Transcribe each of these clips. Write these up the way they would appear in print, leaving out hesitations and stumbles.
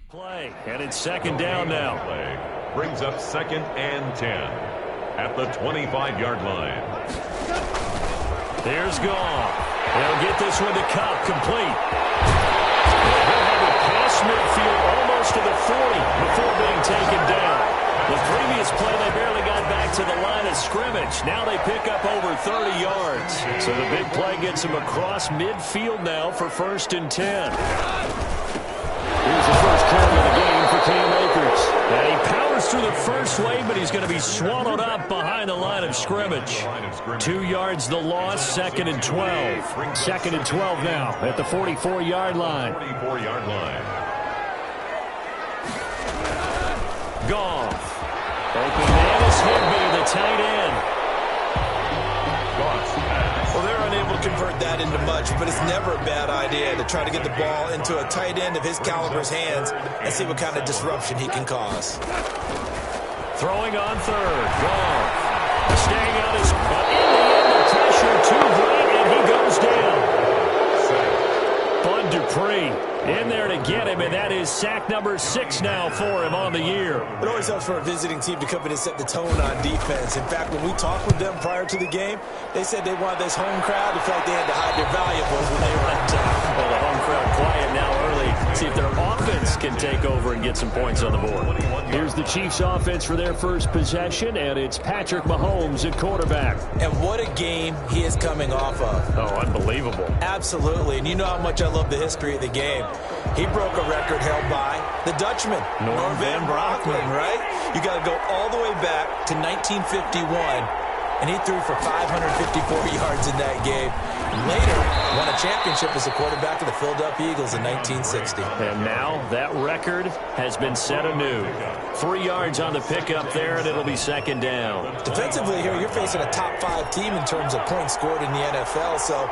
Play, and it's second down now. Play brings up 2nd and 10 at the 25-yard line. There's Goff. They'll get this one to Cup, complete. He'll have it past midfield almost to the 40 before being taken down. The previous play, they barely got back to the line of scrimmage. Now they pick up over 30 yards. So the big play gets them across midfield now for 1st and 10. Here's the first carry of the game for Cam Akers. And he powers through the first wave, but he's going to be swallowed up behind the line of scrimmage. 2 yards the loss, 2nd and 12. 2nd and 12 now at the 44-yard line. 44-yard line. Goff. Open man is Higbee, the tight end. Well, they're unable to convert that into much, but it's never a bad idea to try to get the ball into a tight end of his caliber's hands and see what kind of disruption he can cause. Throwing on 3rd. Goff. Staying out his butt. In the end, the pressure too great, and he goes down. Bud Dupree in there to get him, and that is sack number 6 now for him on the year. It always helps for a visiting team to come in and set the tone on defense. In fact, when we talked with them prior to the game, they said they wanted this home crowd to feel like they had to hide their valuables when they were in town. Well, the home crowd quiet now early. See if their offense can take over and get some points on the board. Here's the Chiefs' offense for their first possession, and it's Patrick Mahomes at quarterback. And what a game he is coming off of. Oh, unbelievable. Absolutely, and you know how much I love the history of the game. He broke a record held by the Dutchman, Norm van Brocklin, right? You got to go all the way back to 1951, and he threw for 554 yards in that game. Later, won a championship as a quarterback of the Philadelphia Eagles in 1960. And now that record has been set anew. 3 yards on the pickup there, and it'll be 2nd down. Defensively here, you're facing a top 5 team in terms of points scored in the NFL, so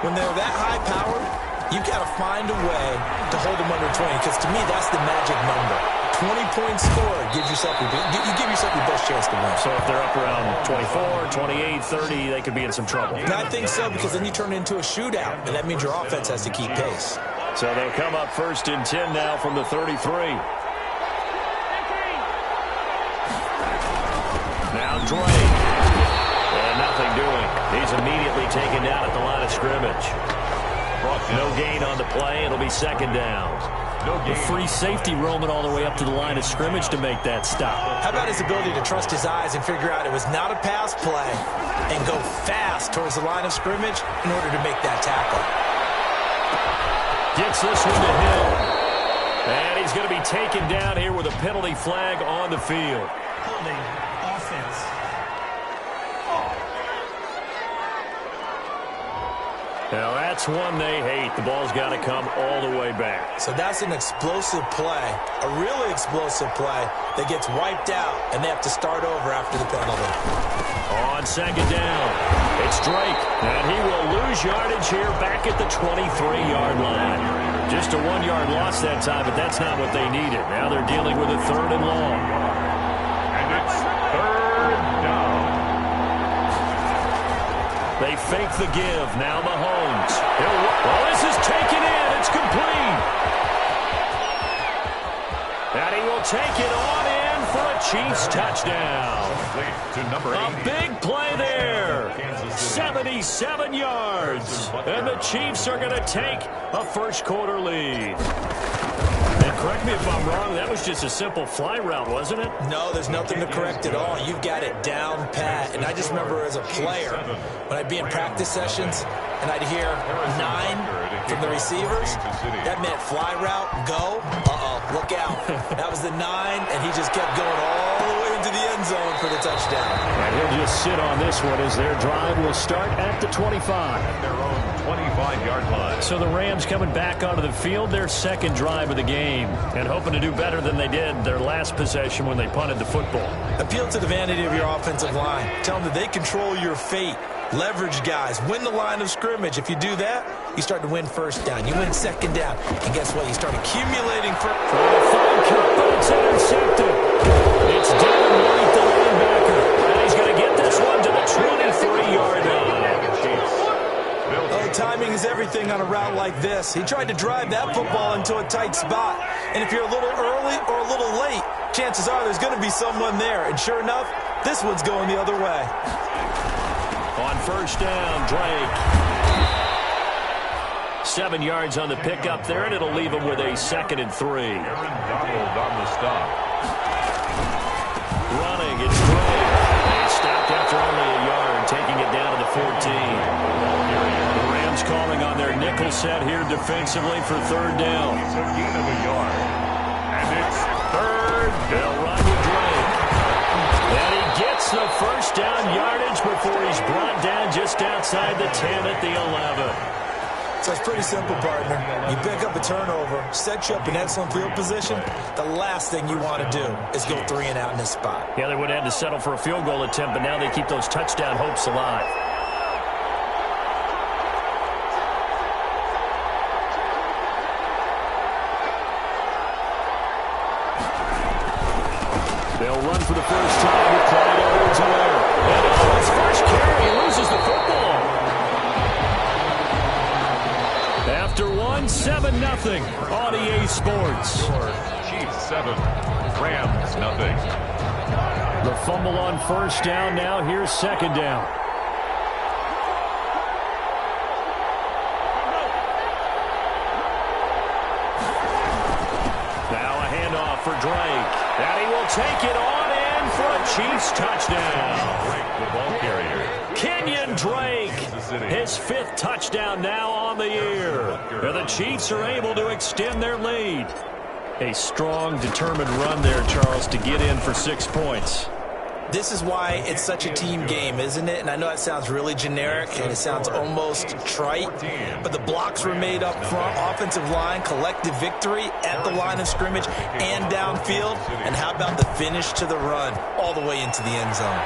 when they're that high-powered, you got to find a way to hold them under 20, because to me, that's the magic number. 20 points scored gives yourself you give yourself your best chance to win. So if they're up around 24, 28, 30, they could be in some trouble. And I think so, because then you turn it into a shootout, and that means your offense has to keep pace. So they'll come up 1st and 10 now from the 33. Now Drake. And nothing doing. He's immediately taken down at the line of scrimmage. No gain on the play. It'll be 2nd down. The free safety roaming all the way up to the line of scrimmage to make that stop. How about his ability to trust his eyes and figure out it was not a pass play and go fast towards the line of scrimmage in order to make that tackle. Gets this one to Hill. And he's going to be taken down here with a penalty flag on the field. Holding offense. Now that's one they hate. The ball's got to come all the way back. So that's an explosive play, a really explosive play that gets wiped out, and they have to start over after the penalty. On 2nd down, it's Drake, and he will lose yardage here back at the 23-yard line. Just a 1-yard loss that time, but that's not what they needed. Now they're dealing with a 3rd and long. And it's 3rd down. They fake the give. Now Mahomes. Well, this is taken in. It's complete. And he will take it on in for a Chiefs touchdown. To number 80. A big play there. 77 yards. And the Chiefs are going to take a first-quarter lead. And correct me if I'm wrong, that was just a simple fly route, wasn't it? No, there's nothing to correct at all. You've got it down pat. And I just remember as a player, when I'd be in practice sessions and I'd hear 9 from the receivers, that meant fly route, go, look out. That was the 9, and he just kept going all the way into the end zone for the touchdown. And he'll just sit on this one as their drive will start at the 25. Their own 25-yard line. So the Rams coming back onto the field, their 2nd drive of the game, and hoping to do better than they did their last possession when they punted the football. Appeal to the vanity of your offensive line. Tell them that they control your fate. Leverage guys. Win the line of scrimmage. If you do that, you start to win 1st down. You win 2nd down. And guess what? You start accumulating for... But it's intercepted. It's Devin White, the linebacker. And he's going to get this one to the 23-yard line. Oh, timing is everything on a route like this. He tried to drive that football into a tight spot. And if you're a little early or a little late, chances are there's going to be someone there. And sure enough, this one's going the other way. On first down, Drake. 7 yards on the pickup there, and it'll leave him with a 2nd and 3. Aaron Donald on the stop. Running, it's Drake. They stopped after only a yard, taking it down to the 14. The Rams calling on their nickel set here defensively for 3rd down. It's a gain of a yard. And it's 3rd down. They'll run with Drake. And he gets the first down yardage before he's brought down just outside the 10 at the 11. So it's pretty simple, partner. You pick up a turnover, set you up in excellent field position. The last thing you want to do is go 3 and out in this spot. Yeah, they would have had to settle for a field goal attempt, but now they keep those touchdown hopes alive. They'll run for the first time with Clyde Edwards-Helaire. And on his first carry, he loses the football. After 7-0 on EA Sports. Chiefs 7, Rams nothing. The fumble on first down now. Here's 2nd down. Now a handoff for Drake. And he will take it on in for a Chiefs touchdown. Drake, the ball carrier. Kenyon Drake, his 5th touchdown now on the year. And the Chiefs are able to extend their lead. A strong, determined run there, Charles, to get in for 6 points. This is why it's such a team game, isn't it? And I know it sounds really generic and it sounds almost trite, but the blocks were made up front, offensive line, collective victory at the line of scrimmage and downfield. And how about the finish to the run all the way into the end zone?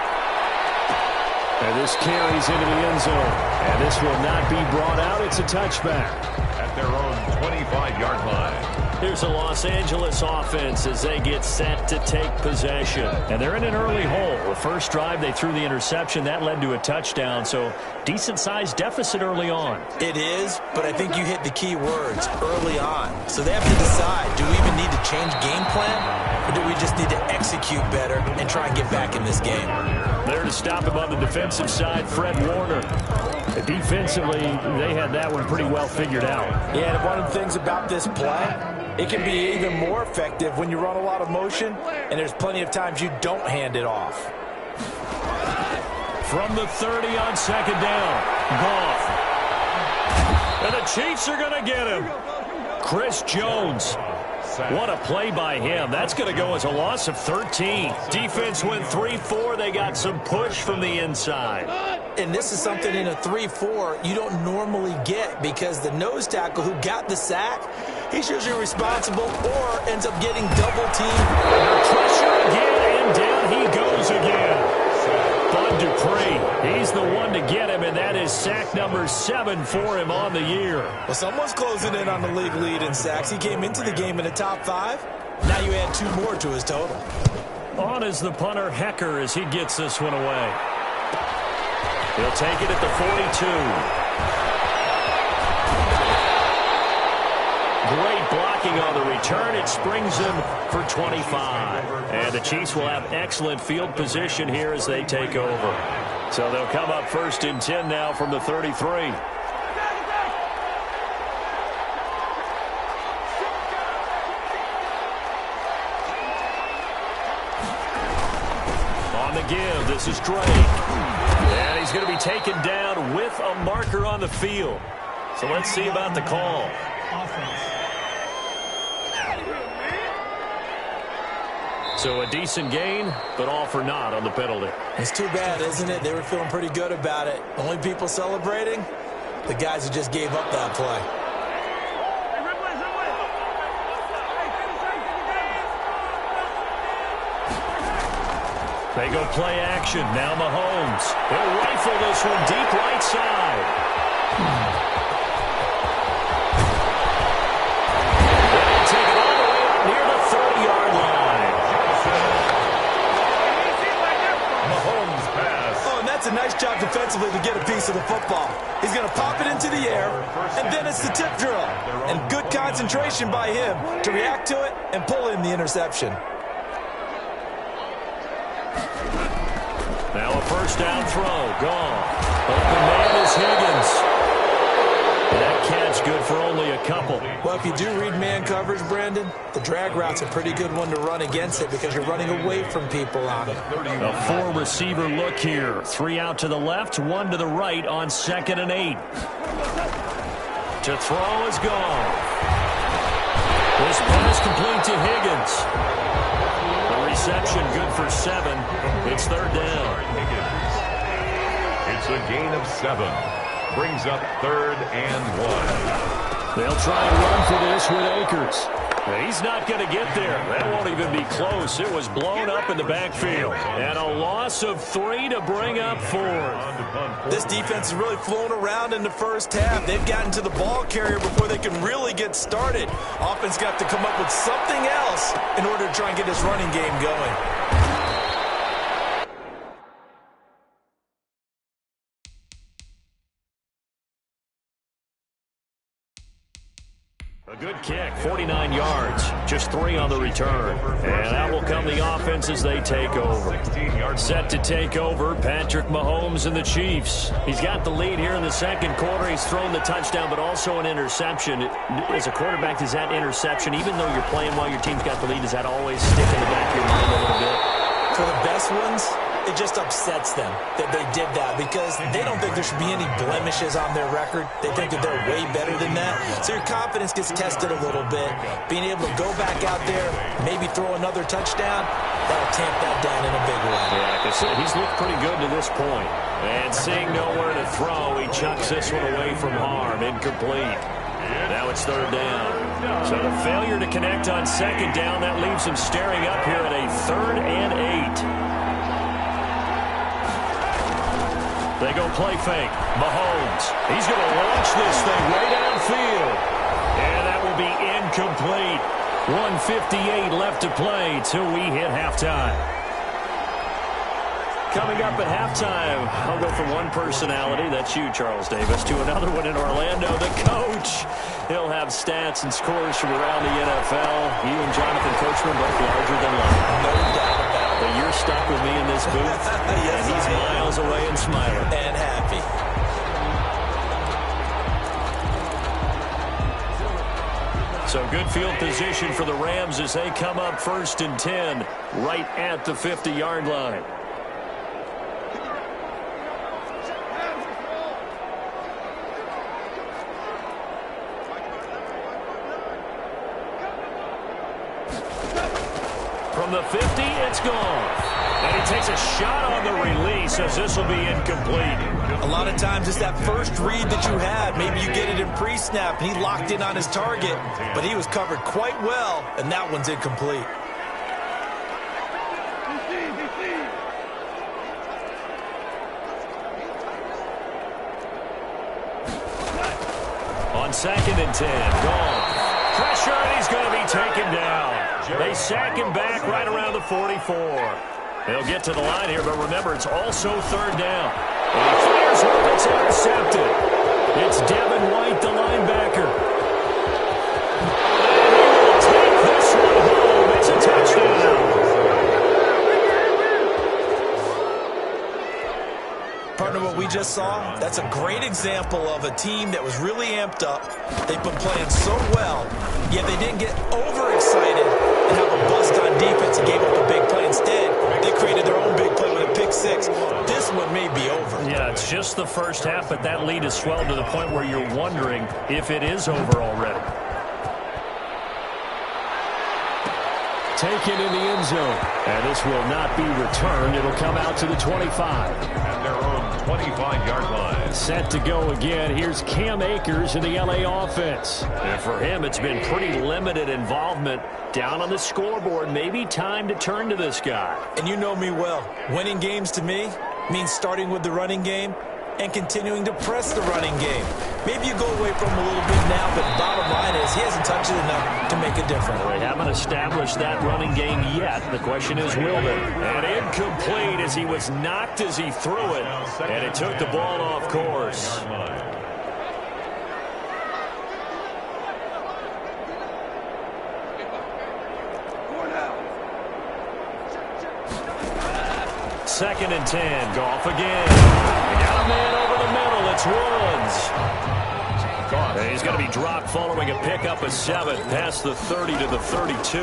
And this carries into the end zone. And this will not be brought out. It's a touchback. At their own 25-yard line. Here's a Los Angeles offense as they get set to take possession. And they're in an early hole. The first drive, they threw the interception. That led to a touchdown, so decent-sized deficit early on. It is, but I think you hit the key words, early on. So they have to decide, do we even need to change game plan, or do we just need to execute better and try and get back in this game? There to stop him on the defensive side, Fred Warner. Defensively, they had that one pretty well figured out. Yeah, and one of the things about this play, it can be even more effective when you run a lot of motion, and there's plenty of times you don't hand it off. From the 30 on 2nd down, Goff. And the Chiefs are going to get him. Chris Jones. What a play by him. That's going to go as a loss of 13. Defense went 3-4. They got some push from the inside. And this is something in a 3-4 you don't normally get because the nose tackle who got the sack, he's usually responsible or ends up getting double-teamed. Pressure again, and down he goes again. Bud Dupree, he's the one to get him, and that is sack number 7 for him on the year. Well, someone's closing in on the league lead in sacks. He came into the game in the top 5. Now you add 2 more to his total. On is the punter, Hecker, as he gets this one away. He'll take it at the 42. Great blocking on the return. It springs him for 25. And the Chiefs will have excellent field position here as they take over. So they'll come up 1st and 10 now from the 33. On the give, this is Drake. And he's going to be taken down with a marker on the field. So let's see about the call. So a decent gain, but all for naught on the penalty. It's too bad, isn't it? They were feeling pretty good about it. Only people celebrating, the guys who just gave up that play. They go play action. Now Mahomes. He'll rifle this one deep right side. Take it all the way up near the 30-yard line. Mahomes pass. Oh, and that's a nice job defensively. aggressively to get a piece of the football. He's going to pop it into the air, and then it's the tip drill. And good concentration by him to react to it and pull in the interception. Now a first down throw. Gone. Open man is Higgins. That catch good for only a couple. Well, if you do read man coverage, Brandon, the drag route's a pretty good one to run against it because you're running away from people on it. A four-receiver look here. 3 out to the left, 1 to the right on 2nd and 8. To throw is gone. This pass complete to Higgins. The reception good for 7. It's 3rd down. It's a gain of 7. Brings up 3rd and 1. They'll try and run for this with Akers. He's not going to get there. That won't even be close. It was blown up in the backfield. And a loss of 3 to bring up 4th. This defense is really flown around in the first half. They've gotten to the ball carrier before they can really get started. Offense got to come up with something else in order to try and get this running game going. A good kick, 49 yards, just 3 on the return. And out will come the offense as they take over. Set to take over, Patrick Mahomes and the Chiefs. He's got the lead here in the second quarter. He's thrown the touchdown, but also an interception. As a quarterback, does that interception, even though you're playing while your team's got the lead, does that always stick in the back of your mind a little bit? For the best ones, it just upsets them that they did that because they don't think there should be any blemishes on their record. They think that they're way better than that. So your confidence gets tested a little bit. Being able to go back out there, maybe throw another touchdown, that'll tamp that down in a big way. Yeah, because he's looked pretty good to this point. And seeing nowhere to throw, he chucks this one away from harm. Incomplete. Now it's 3rd down. So the failure to connect on 2nd down, that leaves him staring up here at a 3rd and 8. They go play fake. Mahomes. He's going to launch this thing way downfield. And that will be incomplete. 1:58 left to play till we hit halftime. Coming up at halftime, I'll go from one personality, that's you, Charles Davis, to another one in Orlando, the coach. He'll have stats and scores from around the NFL. You and Jonathan Coachman both larger than life. No doubt about it. But you're stuck with me in this booth, Yes, and he's miles away and smiling. And happy. So good field position for the Rams as they come up 1st and 10, right at the 50-yard line. From the 50, it's gone. And he takes a shot on the release as this will be incomplete. A lot of times it's that first read that you had. Maybe you get it in pre-snap, and he locked in on his target, but he was covered quite well, and that one's incomplete. On 2nd and 10, gone. Pressure, and he's going to be taken down. They sack him back right around the 44. They'll get to the line here, but remember, it's also 3rd down. And he fires one, it's intercepted. It's Devin White, the linebacker. And he will take this one home. It's a touchdown. Partner, what we just saw, that's a great example of a team that was really amped up. They've been playing so well, yet they didn't get overexcited and have a bust on defense and gave up a big play. Instead, they created their own big play with a pick 6. This one may be over. Yeah, it's just the first half, but that lead has swelled to the point where you're wondering if it is over already. Taken in the end zone. And this will not be returned. It'll come out to the 25. At their own 25-yard line. Set to go again. Here's Cam Akers in the LA offense. And for him, it's been pretty limited involvement down on the scoreboard. Maybe time to turn to this guy. And you know me well. Winning games to me means starting with the running game and continuing to press the running game. Maybe you go away from him a little bit now, but bottom line is he hasn't touched it enough to make a difference. They haven't established that running game yet. The question is, will they? And incomplete as he was knocked as he threw it, and it took the ball off course. Second and 10. Goff again. They got a man over the middle. It's Woods. And he's going to be dropped following a pickup of 7 past the 30 to the 32.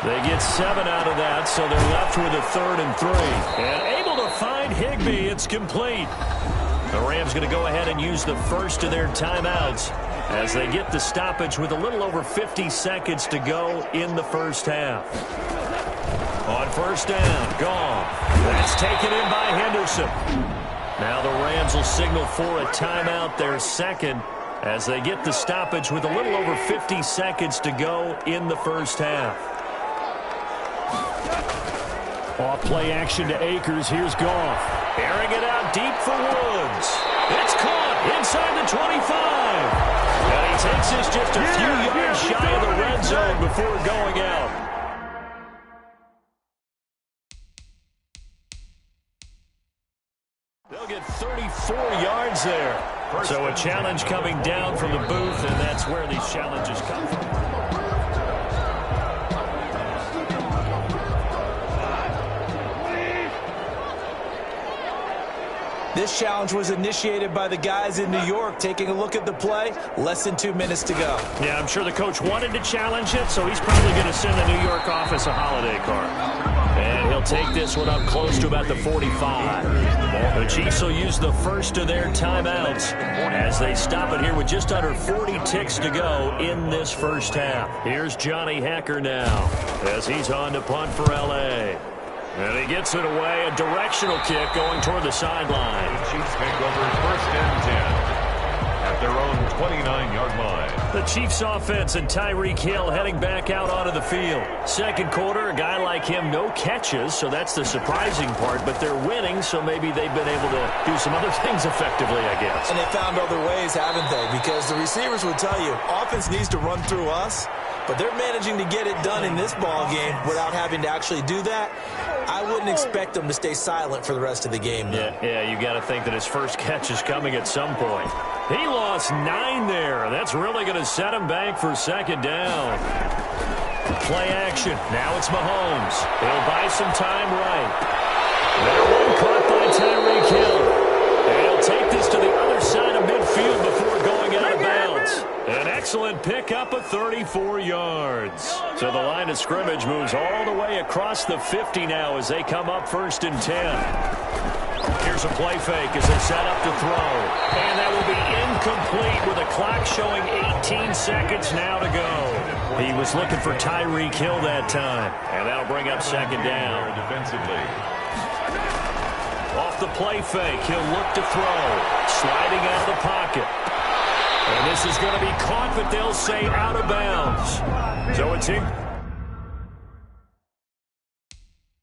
They get 7 out of that, so they're left with a 3rd and 3. And able to find Higbee. It's complete. The Rams going to go ahead and use the first of their timeouts as they get the stoppage with a little over 50 seconds to go in the first half. On first down, Goff. That's taken in by Henderson. Now the Rams will signal for a timeout, their second, as they get the stoppage with a little over 50 seconds to go in the first half. Off play action to Akers. Here's Goff. Airing it out deep for Woods. It's caught inside the 25. And he takes this just a few yards shy of the red zone before going out. They'll get 34 yards there. So a challenge coming down from the booth, and that's where these challenges come from. This challenge was initiated by the guys in New York. Taking a look at the play, less than 2 minutes to go. Yeah, I'm sure the coach wanted to challenge it, so he's probably going to send the New York office a holiday card. And he'll take this one up close to about the 45. The Chiefs will use the first of their timeouts as they stop it here with just under 40 ticks to go in this first half. Here's Johnny Hacker now as he's on to punt for L.A. And he gets it away, a directional kick going toward the sideline. The Chiefs take over first and 10 at their own 29-yard line. The Chiefs offense and Tyreek Hill heading back out onto the field. Second quarter, a guy like him, no catches, so that's the surprising part, but they're winning, so maybe they've been able to do some other things effectively, I guess. And they found other ways, haven't they? Because the receivers would tell you, offense needs to run through us, but they're managing to get it done in this ball game without having to actually do that. I wouldn't expect them to stay silent for the rest of the game, though. Yeah, you got to think that his first catch is coming at some point. He lost 9 there. That's really going to set him back for second down. Play action. Now it's Mahomes. He'll buy some time right. That one caught by Tyreek Hill. And he'll take this to the other side of midfield before going out of bounds. An excellent pickup of 34 yards. So the line of scrimmage moves all the way across the 50 now as they come up first and 10. Here's a play fake as they set up to throw. And that will be incomplete with a clock showing 18 seconds now to go. He was looking for Tyreek Hill that time. And that'll bring up second down. Defensively. Off the play fake, he'll look to throw. Sliding out of the pocket. And this is going to be caught, but they'll say out of bounds. So it's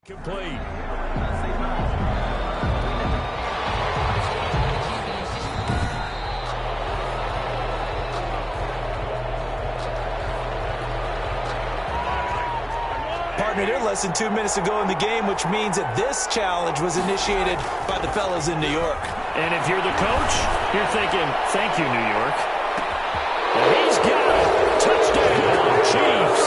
incomplete. Partner, they're less than 2 minutes to go in the game, which means that this challenge was initiated by the fellas in New York. And if you're the coach, you're thinking, thank you, New York. And he's got it. Touchdown, Chiefs.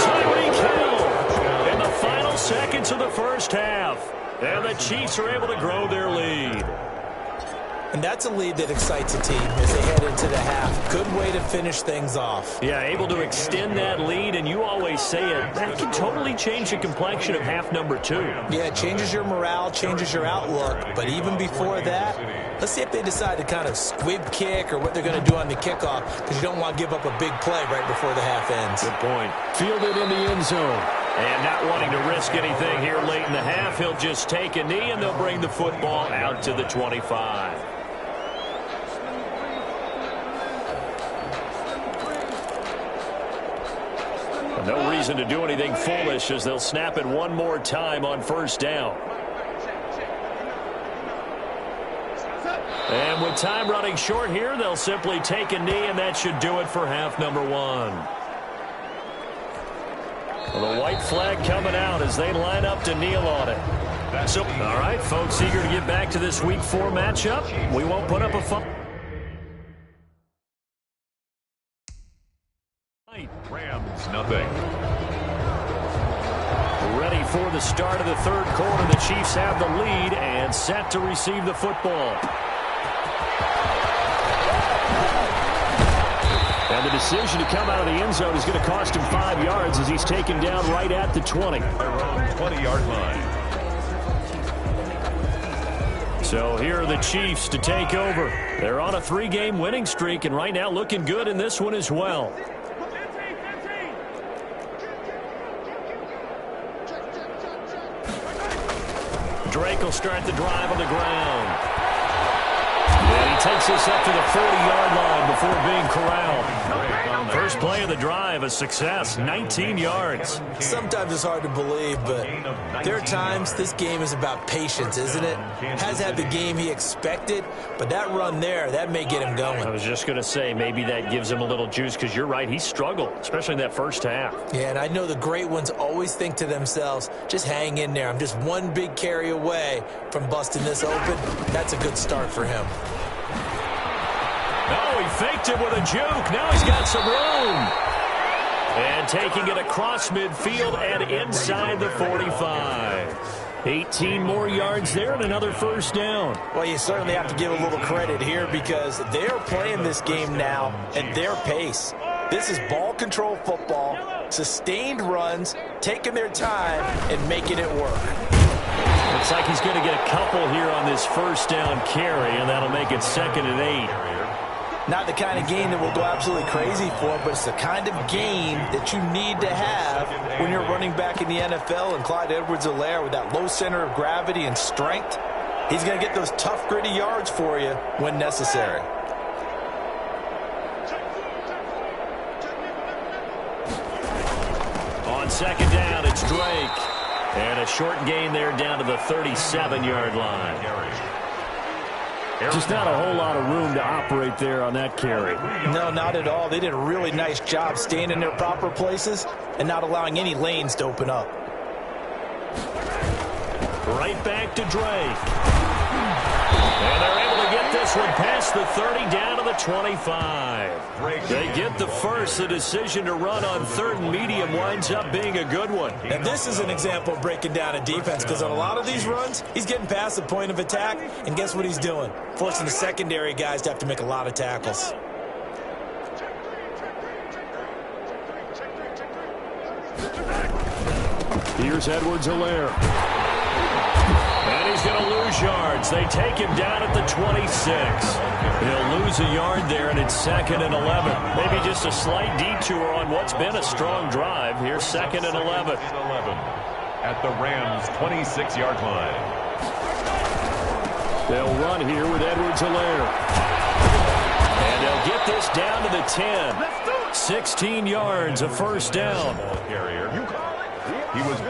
Tyreek Hill in the final seconds of the first half. And the Chiefs are able to grow their lead. And that's a lead that excites a team as they head into the half. Good way to finish things off. Yeah, able to extend that lead, and you always say it, that can totally change the complexion of half number 2. Yeah, it changes your morale, changes your outlook. But even before that, let's see if they decide to kind of squib kick or what they're going to do on the kickoff, because you don't want to give up a big play right before the half ends. Good point. Fielded in the end zone. And not wanting to risk anything here late in the half, he'll just take a knee, and they'll bring the football out to the 25. No reason to do anything foolish as they'll snap it one more time on first down. And with time running short here, they'll simply take a knee, and that should do it for half number one. Well, the white flag coming out as they line up to kneel on it. So, all right, folks, eager to get back to this Week 4 matchup. We won't put up a fight. Rams, nothing. Ready for the start of the third quarter. The Chiefs have the lead and set to receive the football. And the decision to come out of the end zone is going to cost him 5 yards as he's taken down right at the 20. Their own 20-yard line. So here are the Chiefs to take over. They're on a 3-game winning streak, and right now looking good in this one as well. Drake will start the drive on the ground. And he takes this up to the 40-yard line before being corralled. First play of the drive, a success, 19 yards. Sometimes it's hard to believe, but there are times this game is about patience, isn't it? Has had the game he expected, but that run there, that may get him going. I was just going to say, maybe that gives him a little juice, because you're right, he struggled, especially in that first half. Yeah, and I know the great ones always think to themselves, just hang in there. I'm just one big carry away from busting this open. That's a good start for him. Oh, he faked it with a juke. Now he's got some room. And taking it across midfield and inside the 45. 18 more yards there and another first down. Well, you certainly have to give a little credit here because they're playing this game now at their pace. This is ball control football, sustained runs, taking their time and making it work. Looks like he's going to get a couple here on this first down carry, and that'll make it 2nd and 8. Not the kind of game that will go absolutely crazy for, but it's the kind of game that you need to have when you're running back in the NFL. And Clyde Edwards-Helaire with that low center of gravity and strength, he's going to get those tough, gritty yards for you when necessary. On 2nd down, it's Drake. And a short gain there down to the 37-yard line. Just not a whole lot of room to operate there on that carry. No, not at all. They did a really nice job staying in their proper places and not allowing any lanes to open up. Right back to Drake. And they're able to get this one past the 30 down to the 25. They get the first. The decision to run on 3rd and medium winds up being a good one. And this is an example of breaking down a defense because on a lot of these runs, he's getting past the point of attack, and guess what he's doing? Forcing the secondary guys to have to make a lot of tackles. Here's Edwards-Helaire. And he's going to lose yards. They take him down at the 26. He'll lose a yard there, and it's 2nd and 11. Maybe just a slight detour on what's been a strong drive. Here's 2nd and 11. At the Rams' 26-yard line. They'll run here with Edwards-Helaire. And they'll get this down to the 10. 16 yards, a first down.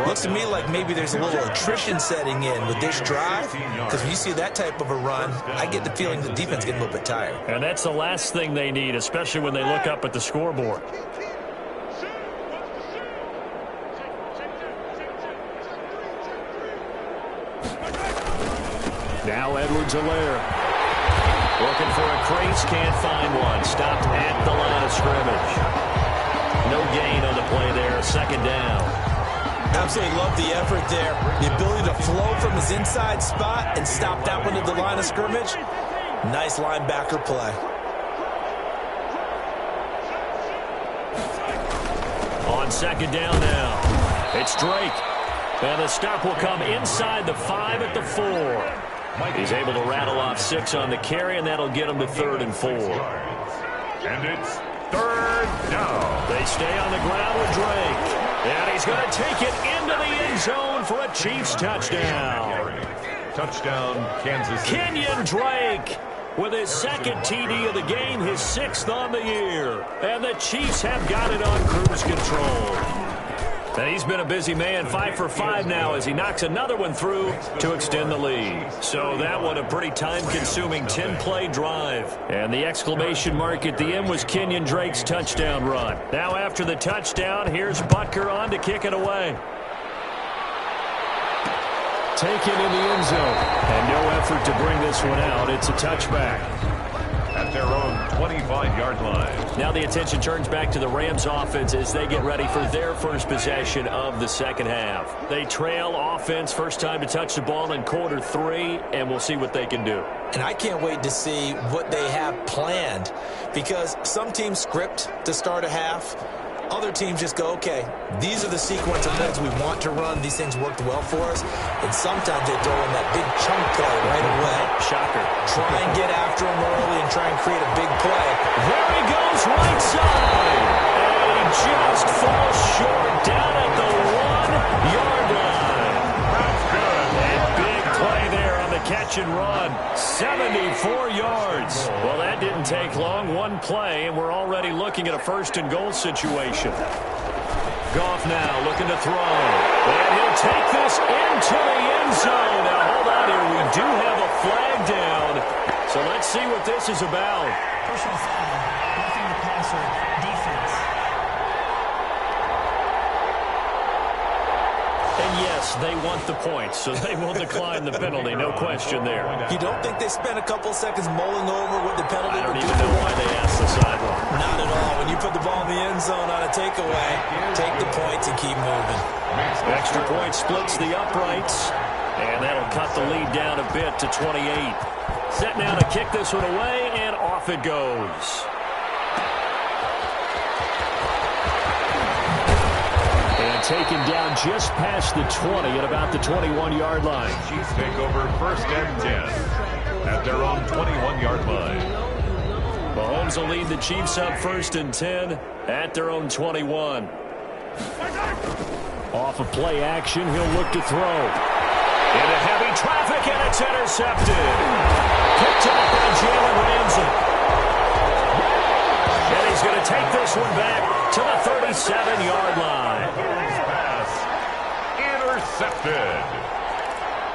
Looks to me like maybe there's a little attrition setting in with this drive, because when you see that type of a run, I get the feeling the defense getting a little bit tired. And that's the last thing they need, especially when they look up at the scoreboard. Now Edwards-Helaire. Looking for a crease, can't find one. Stopped at the line of scrimmage. No gain on the play there, 2nd down. Absolutely love the effort there. The ability to flow from his inside spot and stop that one at the line of scrimmage. Nice linebacker play. On 2nd down now, it's Drake. And the stop will come inside the 5 at the 4. He's able to rattle off 6 on the carry, and that'll get him to 3rd and 4. And it's 3rd down. They stay on the ground with Drake. And he's going to take it into the end zone for a Chiefs touchdown. Touchdown, Kansas City. Kenyon Drake with his 2nd TD of the game, his 6th on the year. And the Chiefs have got it on cruise control. And he's been a busy man, 5 for 5 now as he knocks another one through to extend the lead. So that one a pretty time-consuming 10-play drive. And the exclamation mark at the end was Kenyon Drake's touchdown run. Now after the touchdown, here's Butker on to kick it away. Taken in the end zone. And no effort to bring this one out. It's a touchback. At their own 25-yard line. Now the attention turns back to the Rams offense as they get ready for their first possession of the second half. They trail offense, first time to touch the ball in quarter 3, and we'll see what they can do. And I can't wait to see what they have planned, because some teams script to start a half. Other teams just go, okay, these are the sequence of things we want to run. These things worked well for us. And sometimes they throw in that big chunk play right away. Shocker. Try and get after him early and try and create a big play. There he goes, right side. And he just falls short down at the 1-yard line. That's good. And big play there on the catch and run. 74 yards. Well, that didn't take long. One play, and we're already looking at a first-and-goal situation. Goff now looking to throw. And he'll take this into the end zone. Now, hold on here. We do have a flag down. So let's see what this is about. Personal foul, roughing the passer, defense. And yes, they want the points, so they will decline the penalty. No question there. You don't think they spent a couple seconds mulling over what the penalty I don't would even do? know why they asked the sideline. Not at all. When you put the ball in the end zone on a takeaway, take the points and keep moving. Extra point splits the uprights, and that'll cut the lead down a bit to 28. Set now to kick this one away, and off it goes. And taken down just past the 20 at about the 21-yard line. Chiefs take over first and 10 at their own 21-yard line. Mahomes will lead the Chiefs up first and 10 at their own 21. Off of play action, he'll look to throw. Into heavy traffic, and it's intercepted. Picked up by Jalen Ramsey. And he's going to take this one back to the 37-yard line. Pass intercepted.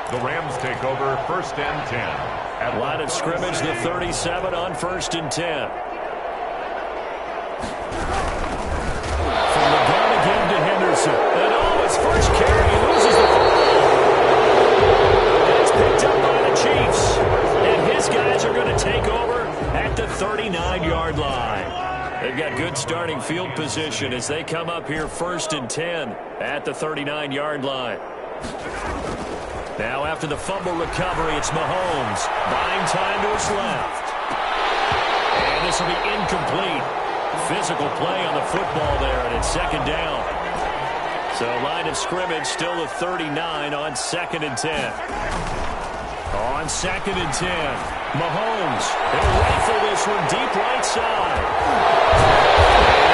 The Rams take over first and 10. At Line of scrimmage, the 37 on first and 10. From the gun again to Henderson. And his first carry, he loses the football. It's picked up by the Chiefs. And his guys are going to take over at the 39-yard line. They've got good starting field position as they come up here first and 10 at the 39-yard line. Now after the fumble recovery, it's Mahomes. Buying time to his left. And this will be incomplete. Physical play on the football there, and it's second down. So line of scrimmage still a 39 on second and 10. On second and 10, Mahomes. He'll rifle this one deep right side.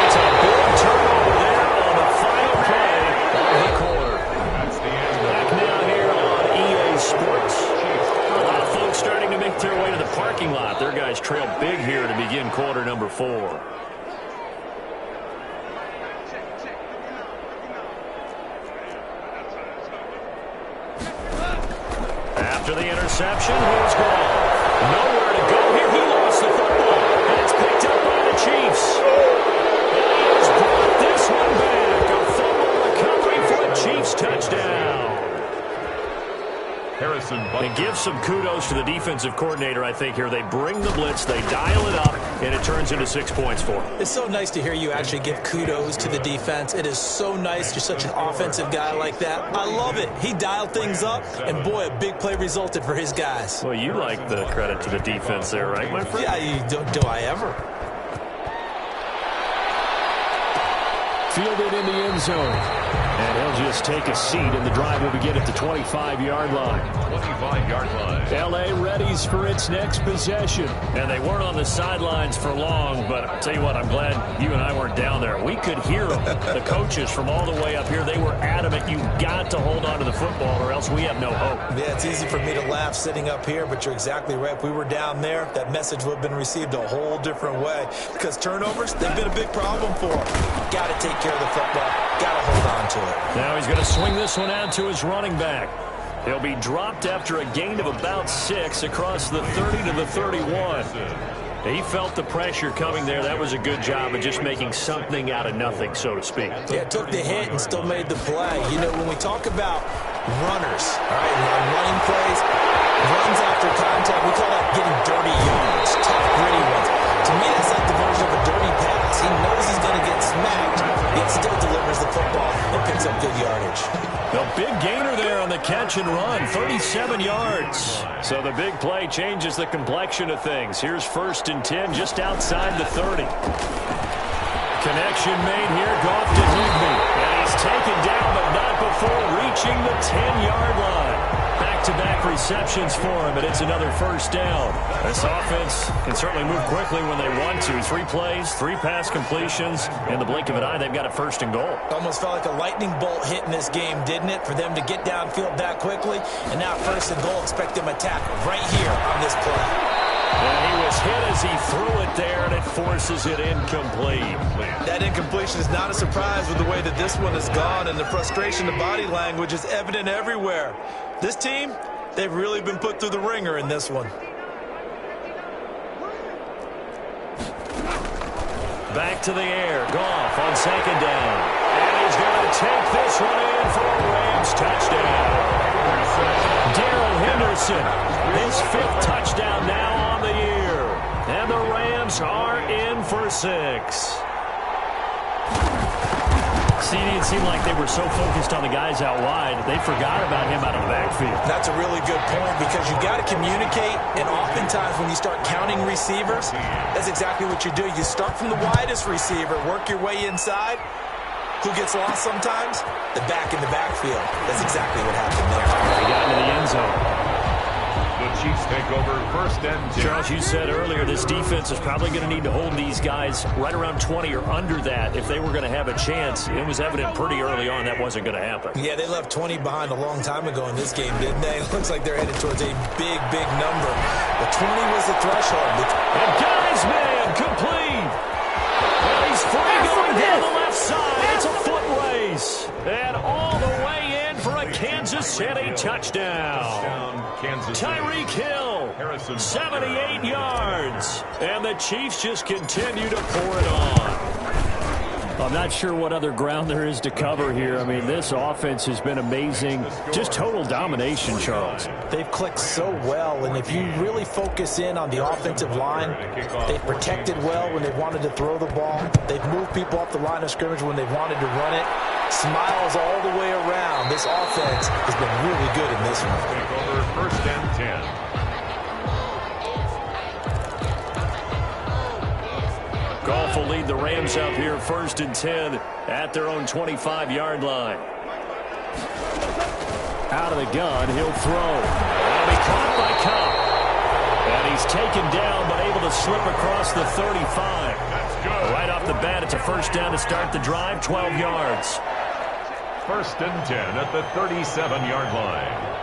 It's a big turnover there on the final play of the quarter. That's the end. Back now here on EA Sports. A lot of folks starting to make their way to the parking lot. Their guys trail big here to begin quarter number 4. After the interception, here's Goff. Nowhere to go here. He lost the football. And it's picked up by the Chiefs. And he has brought this one back. A fumble recovery for a Chiefs touchdown. Harrison And give some kudos to the defensive coordinator, I think, here. They bring the blitz, they dial it up, and it turns into 6 points for them. It's so nice to hear you actually give kudos to the defense. It is so nice. You're such an offensive guy like that. I love it. He dialed things up, and boy, a big play resulted for his guys. Well, you like the credit to the defense there, right, my friend? Yeah, do I ever? Fielded in the end zone. And he'll just take a seat, and the drive will begin at the 25-yard line. 25-yard line. L.A. readies for its next possession. And they weren't on the sidelines for long, but I'll tell you what, I'm glad you and I weren't down there. We could hear them. The coaches from all the way up here, they were adamant. You've got to hold on to the football or else we have no hope. Yeah, it's easy for me to laugh sitting up here, but you're exactly right. If we were down there, that message would have been received a whole different way. Because turnovers, they've been a big problem for them. Got to take care care of the football. Got to hold on to it. Now he's going to swing this one out to his running back. He'll be dropped after a gain of about 6 across the 30 to the 31. He felt the pressure coming there. That was a good job of just making something out of nothing, so to speak. Yeah, took the hit and still made the play. You know, when we talk about runners, all right, running plays, runs after contact, we call that getting dirty yards, tough, gritty ones. To me, that's like the version of a dirty pass. He knows he's going to get smacked, yet still delivers the football and picks up good yardage. The big gainer there on the catch and run, 37 yards. So the big play changes the complexion of things. Here's 1st and 10 just outside the 30. Connection made here, Goff to Higbee. And he's taken down, but not before reaching the 10-yard line. Back-to-back receptions for him, and it's another 1st down. This offense can certainly move quickly when they want to. 3 plays, 3 pass completions. In the blink of an eye, they've got a 1st and goal. Almost felt like a lightning bolt hit in this game, didn't it? For them to get downfield that quickly. And now 1st and goal, expect them to tackle right here on this play. And he was hit as he threw it there, and it forces it incomplete. That incompletion is not a surprise with the way that this one has gone, and the frustration, the body language is evident everywhere. This team, they've really been put through the ringer in this one. Back to the air, Goff on 2nd down. And he's going to take this one in for a Rams touchdown. Darrell Henderson, his 5th touchdown now on the year. And the Rams are in for 6. See, it didn't seem like they were so focused on the guys out wide, they forgot about him out of the backfield. That's a really good point because you got to communicate, and oftentimes when you start counting receivers, that's exactly what you do. You start from the widest receiver, work your way inside. Who gets lost sometimes? The back in the backfield. That's exactly what happened there. He got into the end zone. The Chiefs take over 1st and 10. Charles, you said earlier this defense is probably going to need to hold these guys right around 20 or under that if they were going to have a chance. It was evident pretty early on that wasn't going to happen. Yeah, they left 20 behind a long time ago in this game, didn't they? It looks like they're headed towards a big, big number. But 20 was the threshold. And guys, man, complete. And he's free going down the left side. It's a foot race. And all the way in for a Kansas City touchdown. Tyreek Hill, 78 yards. And the Chiefs just continue to pour it on. I'm not sure what other ground there is to cover here. I mean, this offense has been amazing. Just total domination, Charles. They've clicked so well, and if you really focus in on the offensive line, they've protected well when they've wanted to throw the ball. They've moved people off the line of scrimmage when they've wanted to run it. Smiles all the way around. This offense has been really good in this one. Take over 1st and 10. Goff will lead the Rams up here 1st and 10 at their own 25-yard line. Out of the gun, he'll throw. And he caught by Cup. And he's taken down but able to slip across the 35. That's good. Right off the bat, it's a 1st down to start the drive, 12 yards. 1st and 10 at the 37-yard line.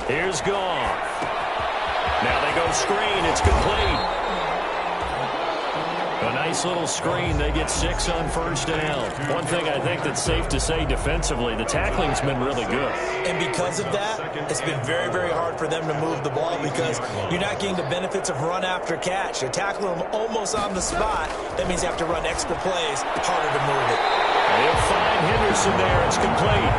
Here's Goff. Now they go screen. It's complete. A nice little screen. They get 6 on 1st down. One thing I think that's safe to say defensively, the tackling's been really good. And because of that, it's been very, very hard for them to move the ball because you're not getting the benefits of run after catch. You're tackling them almost on the spot. That means you have to run extra plays, harder to move it. They'll find Henderson there. It's complete.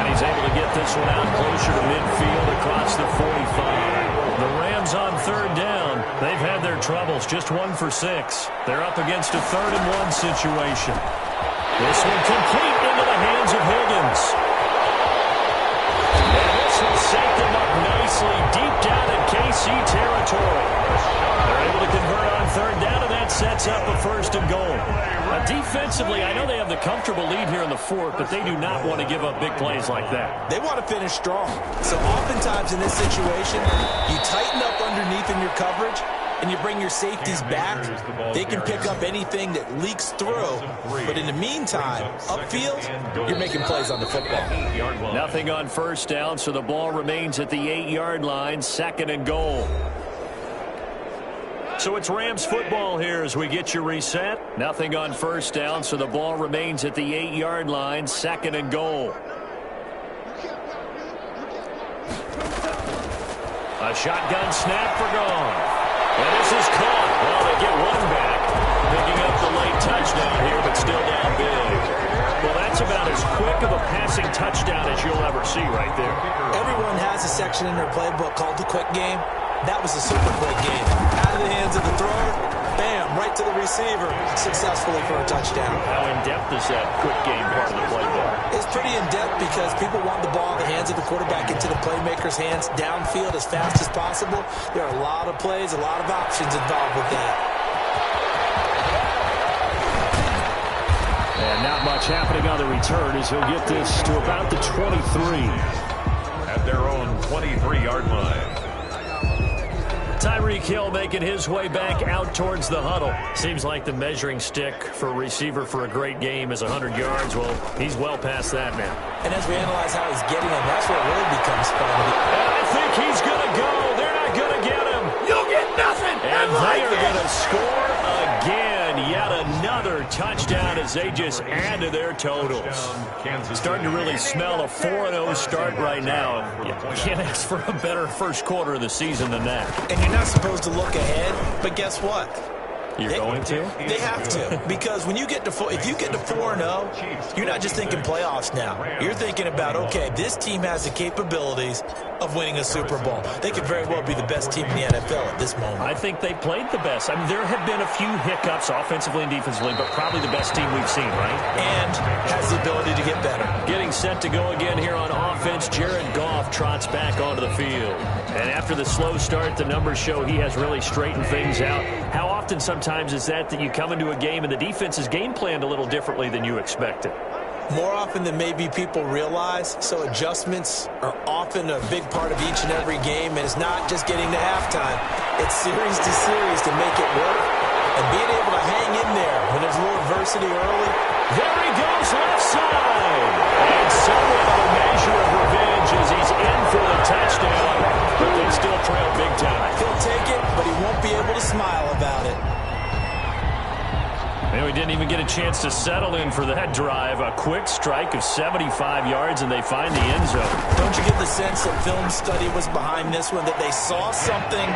And he's able to get this one out closer to midfield across the 45. The Rams on 3rd down. They've had their troubles. Just 1 for 6. They're up against a 3rd and 1 situation. This one complete into the hands of Higgins. And this will set them up nicely deep down in KC territory. They're able to convert on 3rd down, and that sets up a 1st and goal. Defensively, I know they have the comfortable lead here in the 4th, but they do not want to give up big plays like that. They want to finish strong. So oftentimes in this situation, you tighten up underneath in your coverage, and you bring your safeties back, they can pick up anything that leaks through. But in the meantime, upfield, you're making plays on the football. Nothing on first down, so the ball remains at the 8-yard line, 2nd and goal. So it's Rams football here as we get you reset. Nothing on first down, so the ball remains at the 8-yard line, 2nd and goal. A shotgun snap for gone. And this is caught. Well, they get one back. Picking up the late touchdown here, but still down big. Well, that's about as quick of a passing touchdown as you'll ever see right there. Everyone has a section in their playbook called the quick game. That was a super quick game. Out of the hands of the thrower, bam, right to the receiver, successfully for a touchdown. How in-depth is that quick game part of the playbook? It's pretty in-depth because people want the ball in the hands of the quarterback into the playmaker's hands downfield as fast as possible. There are a lot of plays, a lot of options involved with that. And not much happening on the return as he'll get this to about the 23. At their own 23-yard line. Tyreek Hill making his way back out towards the huddle. Seems like the measuring stick for a receiver for a great game is 100 yards. Well, he's well past that now. And as we analyze how he's getting him, that's where it really becomes fun. And I think he's going to go. They're not going to get him. You'll get nothing. And they are going to score again. Yet another touchdown as they just add to their totals. Starting to really smell a 4-0 start right now. You can't ask for a better first quarter of the season than that. And you're not supposed to look ahead, but guess what? You're going to? They have to, because when you get to if you get to 4-0, you're not just thinking playoffs now. You're thinking about, okay, this team has the capabilities of winning a Super Bowl. They could very well be the best team in the NFL at this moment. I think they played the best. I mean, there have been a few hiccups offensively and defensively, but probably the best team we've seen, right? And has the ability to get better. Getting set to go again here on offense, Jared Goff trots back onto the field. And after the slow start, the numbers show he has really straightened things out. How often sometimes is that you come into a game and the defense is game planned a little differently than you expected? More often than maybe people realize, so adjustments are often a big part of each and every game, and it's not just getting to halftime. It's series to series to make it work, and being able to hang in there when there's a little adversity early. There he goes, left side! And somewhat of a measure of revenge as he's in for the touchdown, but they still trail big time. He'll take it, but he won't be able to smile about it. And we didn't even get a chance to settle in for that drive. A quick strike of 75 yards, and they find the end zone. Don't you get the sense that film study was behind this one, that they saw something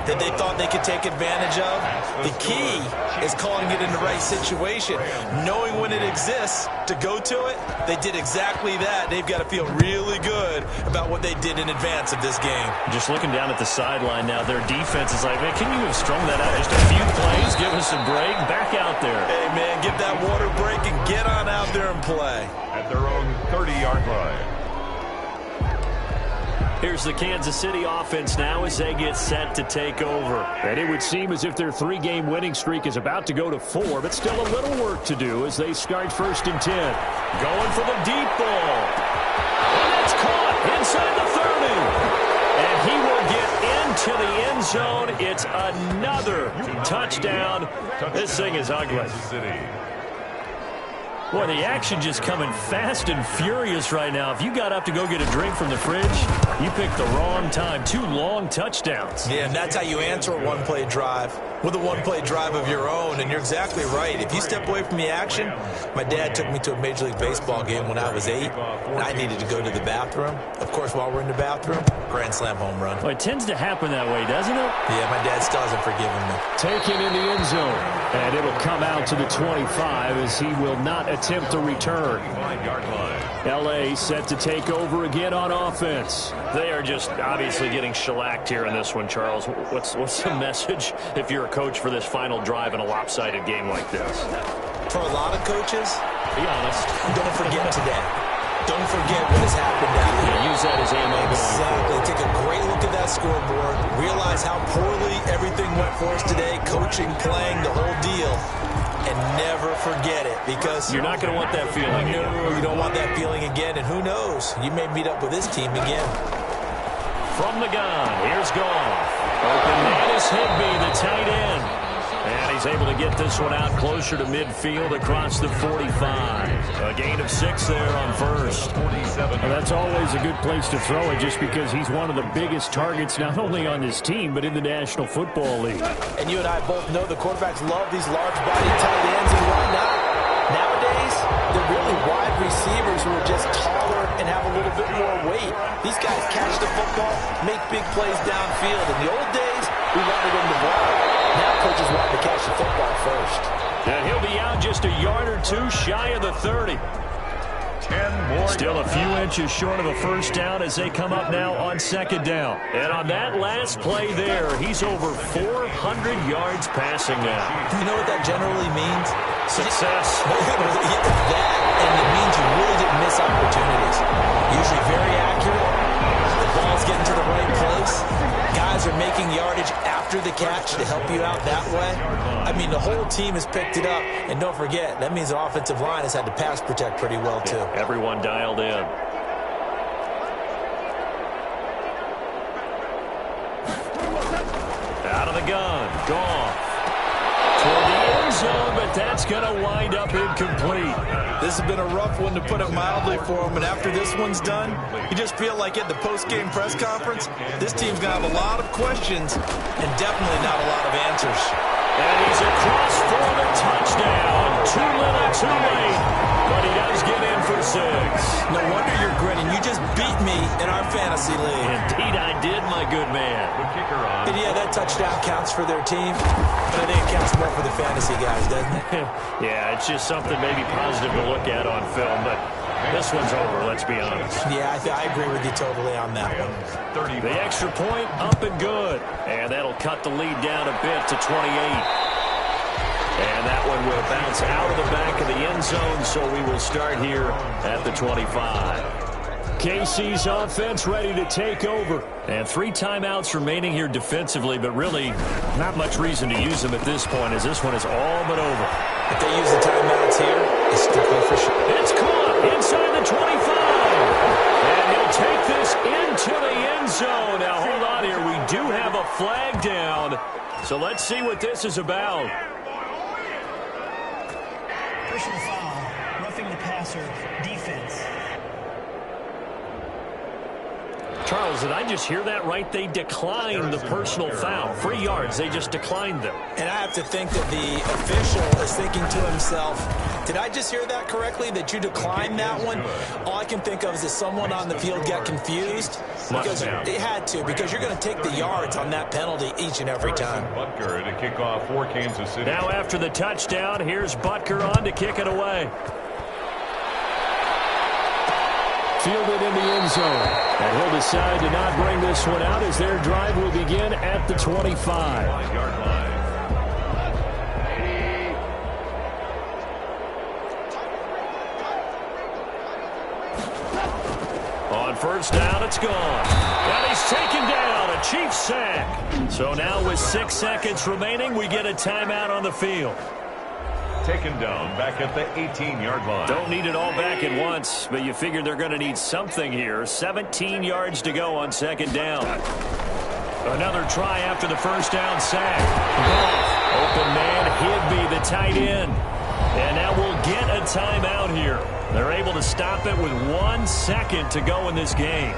that they thought they could take advantage of? The key is calling it in the right situation. Knowing when it exists to go to it, they did exactly that. They've got to feel really good about what they did in advance of this game. Just looking down at the sideline now, their defense is like, man, can you have strung that out just a few plays? Give us a break. Back out there. Hey, man, give that water break and get on out there and play. At their own 30-yard line. Here's the Kansas City offense now as they get set to take over. And it would seem as if their 3-game winning streak is about to go to 4, but still a little work to do as they start 1st and 10. Going for the deep ball. And it's caught inside the 30. And he will get into the end zone. It's another touchdown. This thing is ugly. Boy, the action just coming fast and furious right now. If you got up to go get a drink from the fridge, you picked the wrong time. 2 long touchdowns. Yeah, and that's how you answer a one-play drive, with a one-play drive of your own. And you're exactly right. If you step away from the action, my dad took me to a Major League Baseball game when I was 8, and I needed to go to the bathroom. Of course, while we're in the bathroom, grand slam home run. Well, it tends to happen that way, doesn't it? Yeah, my dad still hasn't forgiven me. Taken in the end zone. And it'll come out to the 25 as he will not attempt to return. L.A. set to take over again on offense. They are just obviously getting shellacked here in this one, Charles. What's the message if you're a coach for this final drive in a lopsided game like this? For a lot of coaches, be honest, don't forget today. Don't forget what has happened out here. Use that as ammo. Exactly. Take a great look at that scoreboard. Realize how poorly everything went for us today. Coaching, playing, the whole deal. And never forget it, because you're not going to want that feeling. No, you don't want that feeling again. And who knows? You may meet up with this team again. From the gun, here's Goff. Open man is Higbee, the tight end. And he's able to get this one out closer to midfield across the 45. A gain of 6 there on first. Well, that's always a good place to throw it just because he's one of the biggest targets not only on this team but in the National Football League. And you and I both know the quarterbacks love these large-bodied tight ends, and why not? Nowadays, they're really wide receivers who are just taller and have a little bit more weight. These guys catch the football, make big plays downfield. In the old days, we wanted them to block. Now coaches want to catch the football first. And he'll be out just a yard or two shy of the 30. 10 more. Still a few inches short of a first down as they come up now on second down. And on that last play there, he's over 400 yards passing now. You know what that generally means? Success. That, and it means you really didn't miss opportunities. Usually very accurate. The ball's getting to the right place. Guys are making yardage after the catch to help you out that way. I mean, the whole team has picked it up. And don't forget, that means the offensive line has had to pass protect pretty well, too. Everyone dialed in. Out of the gun. Goff. Toward the end zone, but that's going to wind up incomplete. This has been a rough one, to put it mildly, for him. And after this one's done, you just feel like at the post-game press conference, this team's going to have a lot of questions and definitely not a lot of answers. And he's across for the touchdown. Too little, too late. But he does get in for 6. No wonder you're grinning. You just beat me in our fantasy league. Indeed I did, my good man. The kicker on. And yeah, that touchdown counts for their team, but I think it counts more for the fantasy guys, doesn't it? Yeah, it's just something maybe positive to look at on film, but this one's over, let's be honest. Yeah, I agree with you totally on that one. The extra point up and good. And that'll cut the lead down a bit to 28. And that one will bounce out of the back of the end zone, so we will start here at the 25. KC's offense ready to take over. And 3 timeouts remaining here defensively, but really not much reason to use them at this point, as this one is all but over. If they use the timeouts here, it's strictly for sure. It's caught inside the 25. And he'll take this into the end zone. Now, hold on here. We do have a flag down. So let's see what this is about. Personal foul, roughing the passer, defense. Charles, did I just hear that right? They declined the personal foul. 3 yards, they just declined them. And I have to think that the official is thinking to himself, did I just hear that correctly, that you declined that one? All I can think of is that someone on the field got confused. Because they had to, because you're going to take the yards on that penalty each and every time. Butker to kick off for Kansas City. Now after the touchdown, here's Butker on to kick it away. Fielded in the end zone. And he'll decide to not bring this one out as their drive will begin at the 25. 5-yard line. On first down, it's gone. And he's taken down, a Chiefs sack. So now with 6 seconds remaining, we get a timeout on the field. Taken down back at the 18-yard line. Don't need it all back at once, but you figure they're going to need something here. 17 yards to go on second down. Another try after the first down sack. Open man, Higbee, the tight end. And now we'll get a timeout here. They're able to stop it with 1 second to go in this game.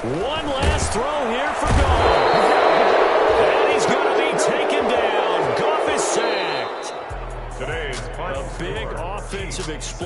One last throw here for Goff. And he's going to be taken down. Goff is sacked. Today's final a big offensive explosion.